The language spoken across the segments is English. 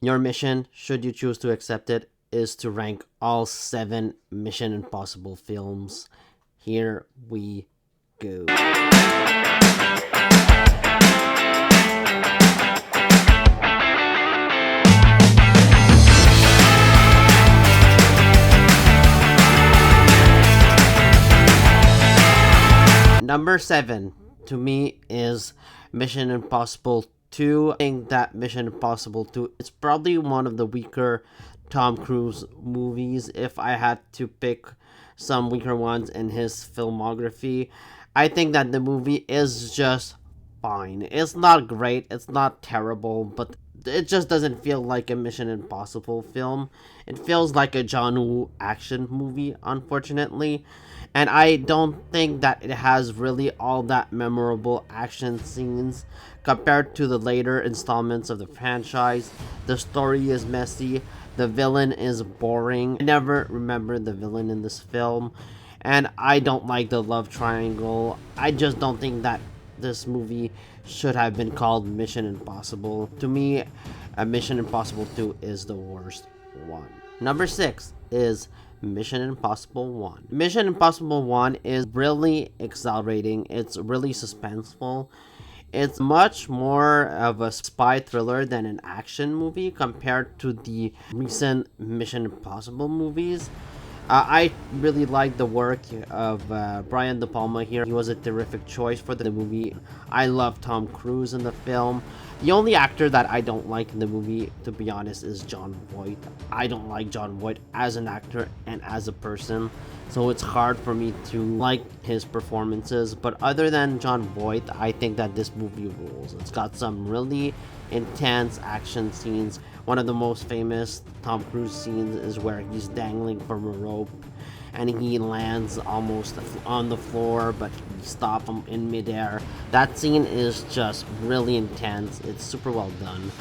Your mission, should you choose to accept it, is to rank all 7 Mission Impossible films. Here we go. Number 7 to me is Mission Impossible 2. I think that Mission Impossible 2 is probably one of the weaker Tom Cruise movies. If I had to pick some weaker ones in his filmography, I think that the movie is just fine. It's not great, it's not terrible, but it just doesn't feel like a Mission Impossible film. It feels like a John Woo action movie, unfortunately. And I don't think that it has really all that memorable action scenes compared to the later installments of the franchise. The story is messy, the villain is boring. I never remember the villain in this film, and I don't like the love triangle. I just don't think that this movie should have been called Mission Impossible. To me, Mission Impossible 2 is the worst one. Number 6 is Mission Impossible 1. Mission Impossible 1 is really exhilarating. It's really suspenseful. It's much more of a spy thriller than an action movie compared to the recent Mission Impossible movies. I really like the work of Brian De Palma here. He was a terrific choice for the movie. I love Tom Cruise in the film. The only actor that I don't like in the movie, to be honest, is Jon Voight. I don't like Jon Voight as an actor and as a person, so it's hard for me to like his performances. But other than Jon Voight, I think that this movie rules. It's got some really intense action scenes. One of the most famous Tom Cruise scenes is where he's dangling from a rope and he lands almost on the floor, but we stop him in midair. That scene is just really intense. It's super well done.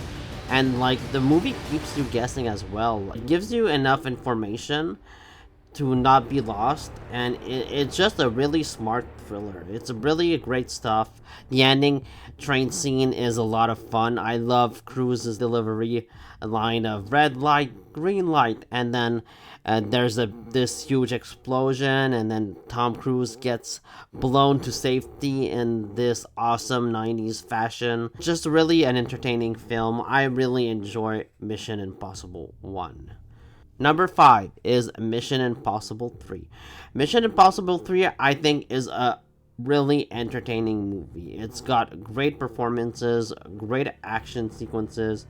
And like the movie keeps you guessing as well. It gives you enough information to not be lost, and it's just a really smart thriller. It's really great stuff. The ending train scene is a lot of fun. I love Cruise's delivery line of red light, green light, and then there's this huge explosion, and then Tom Cruise gets blown to safety in this awesome 90s fashion. Just really an entertaining film. I really enjoy Mission Impossible 1. Number 5 is Mission Impossible 3. Mission Impossible 3, I think, is a really entertaining movie. It's got great performances, great action sequences,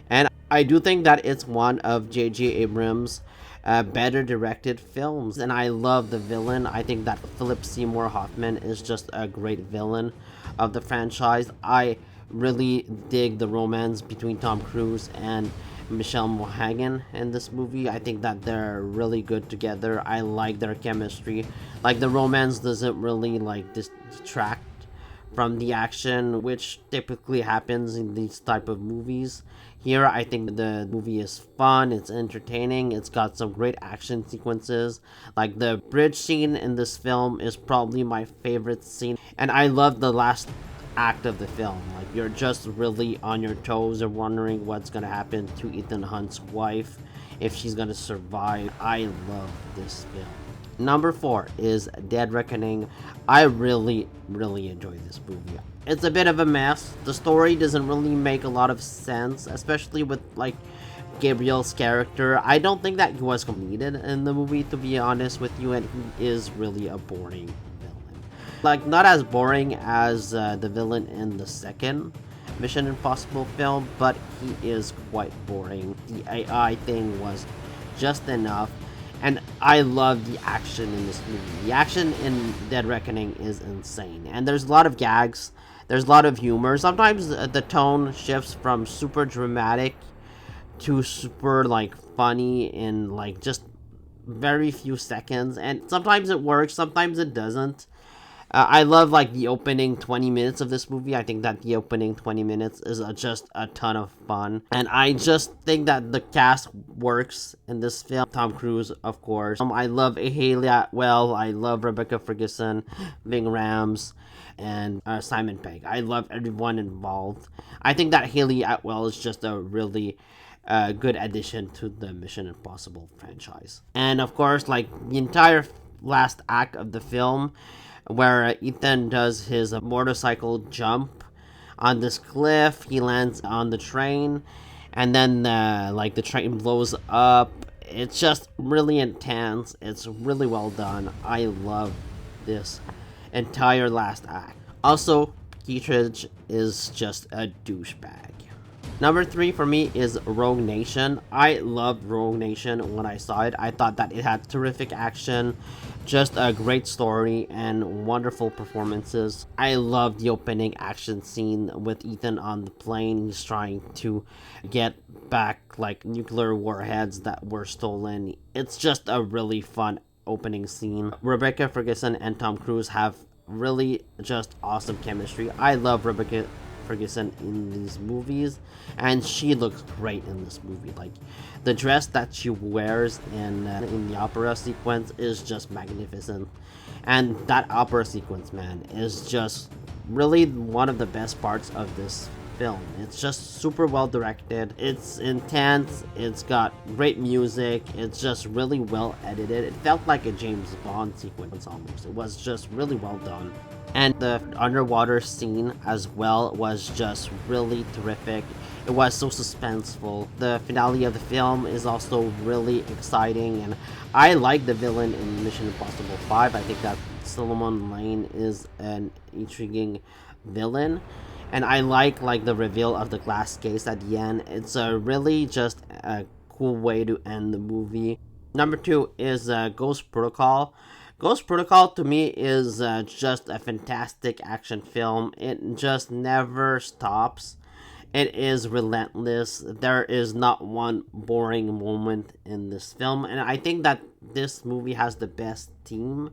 and I do think that it's one of J.J. Abrams' better directed films. And I love the villain. I think that Philip Seymour Hoffman is just a great villain of the franchise. I really dig the romance between Tom Cruise and Michelle Monaghan in this movie. I think that they're really good together. I like their chemistry. Like the romance doesn't really like detract from the action, which typically happens in these type of movies. Here, I think the movie is fun, it's entertaining, it's got some great action sequences. Like the bridge scene in this film is probably my favorite scene, and I love the last act of the film. Like you're just really on your toes and wondering what's gonna happen to Ethan Hunt's wife, if she's gonna survive. I love this film. Number 4 is Dead Reckoning. I really enjoy this movie. It's a bit of a mess. The story doesn't really make a lot of sense, especially with like Gabriel's character. I don't think that he was completed in the movie, to be honest with you, and he is really a boring villain. Like not as boring as the villain in the second Mission Impossible film, but he is quite boring. The AI thing was just enough. And I love the action in this movie. The action in Dead Reckoning is insane. And there's a lot of gags. There's a lot of humor. Sometimes the tone shifts from super dramatic to super like funny in like just very few seconds. And sometimes it works, sometimes it doesn't. I love like the opening 20 minutes of this movie. I think that the opening 20 minutes is just a ton of fun. And I just think that the cast works in this film. Tom Cruise, of course. I love Haley Atwell. I love Rebecca Ferguson, Ving Rhames, and Simon Pegg. I love everyone involved. I think that Haley Atwell is just a really a good addition to the Mission Impossible franchise. And of course, like the entire last act of the film, where Ethan does his motorcycle jump on this cliff, he lands on the train, and then like the train blows up. It's just really intense. It's really well done. I love this entire last act. Also, Dietrich is just a douchebag. Number 3 for me is Rogue Nation. I loved Rogue Nation when I saw it. I thought that it had terrific action, just a great story, and wonderful performances. I loved the opening action scene with Ethan on the plane. He's trying to get back like nuclear warheads that were stolen. It's just a really fun opening scene. Rebecca Ferguson and Tom Cruise have really just awesome chemistry. I love Rebecca Ferguson in these movies, and she looks great in this movie. Like the dress that she wears in the opera sequence is just magnificent, and that opera sequence, man, is just really one of the best parts of this film. It's just super well directed. It's intense. It's got great music. It's just really well edited. It felt like a James Bond sequence almost. It was just really well done. And the underwater scene as well was just really terrific. It was so suspenseful. The finale of the film is also really exciting, and I like the villain in Mission Impossible 5. I think that Solomon Lane is an intriguing villain, and I like the reveal of the glass case at the end. It's a really just a cool way to end the movie. Number 2 is Ghost Protocol. Ghost Protocol to me is just a fantastic action film. It just never stops. It is relentless. There is not one boring moment in this film, and I think that this movie has the best team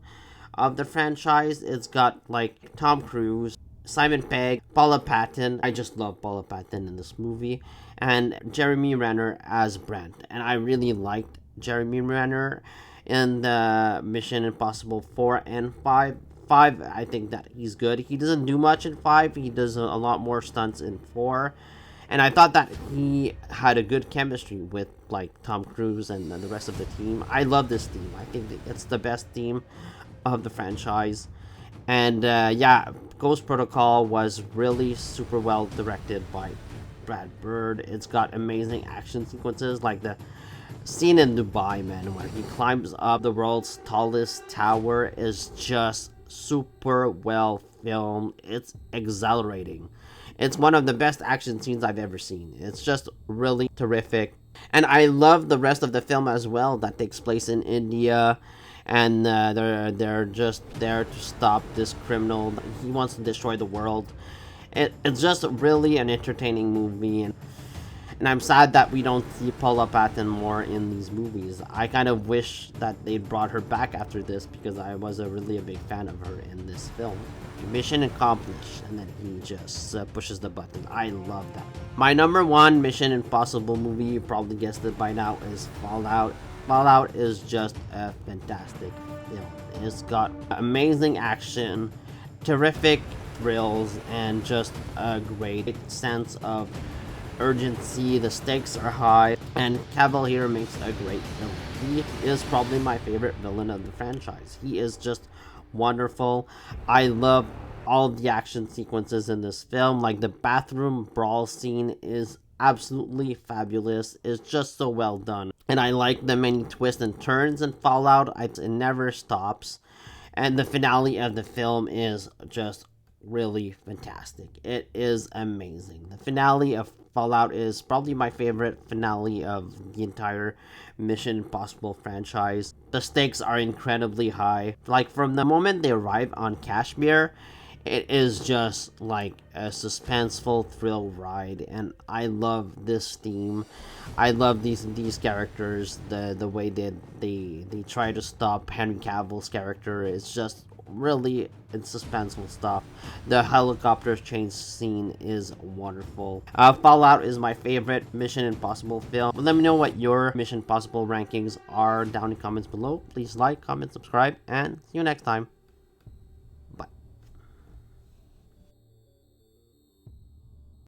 of the franchise. It's got like Tom Cruise, Simon Pegg, Paula Patton. I just love Paula Patton in this movie, and Jeremy Renner as Brent. And I really liked Jeremy Renner in the Mission Impossible 4 and 5. 5, I think that he's good. He doesn't do much in 5. He does a lot more stunts in 4. And I thought that he had a good chemistry with like Tom Cruise and the rest of the team. I love this team. I think it's the best team of the franchise. And yeah, Ghost Protocol was really super well directed by Brad Bird. It's got amazing action sequences, like the scene in Dubai, man, where he climbs up the world's tallest tower is just super well filmed. It's exhilarating. It's one of the best action scenes I've ever seen. It's just really terrific. And I love the rest of the film as well, that takes place in India, and they're just there to stop this criminal. He wants to destroy the world. It's just really an entertaining movie, and I'm sad that we don't see Paula Patton more in these movies. I kind of wish that they brought her back after this, because I was really a big fan of her in this film. Mission accomplished, and then he just pushes the button. I love that. My number 1 Mission Impossible movie, you probably guessed it by now, is Fallout. Fallout is just a fantastic film. It's got amazing action, terrific thrills, and just a great sense of urgency. The stakes are high, and Cavill here makes a great villain. He is probably my favorite villain of the franchise. He is just wonderful. I love all the action sequences in this film. Like the bathroom brawl scene is absolutely fabulous. It's just so well done, and I like the many twists and turns in Fallout. It never stops, and the finale of the film is just really fantastic. It is amazing. The finale of Fallout is probably my favorite finale of the entire Mission Impossible franchise. The stakes are incredibly high. Like from the moment they arrive on Kashmir, it is just like a suspenseful thrill ride, and I love this theme. I love these characters. The way they try to stop Henry Cavill's character is just really suspenseful stuff. The helicopter change scene is wonderful. Fallout is my favorite Mission Impossible film. Let me know what your Mission Impossible rankings are down in comments below. Please like, comment, subscribe, and see you next time.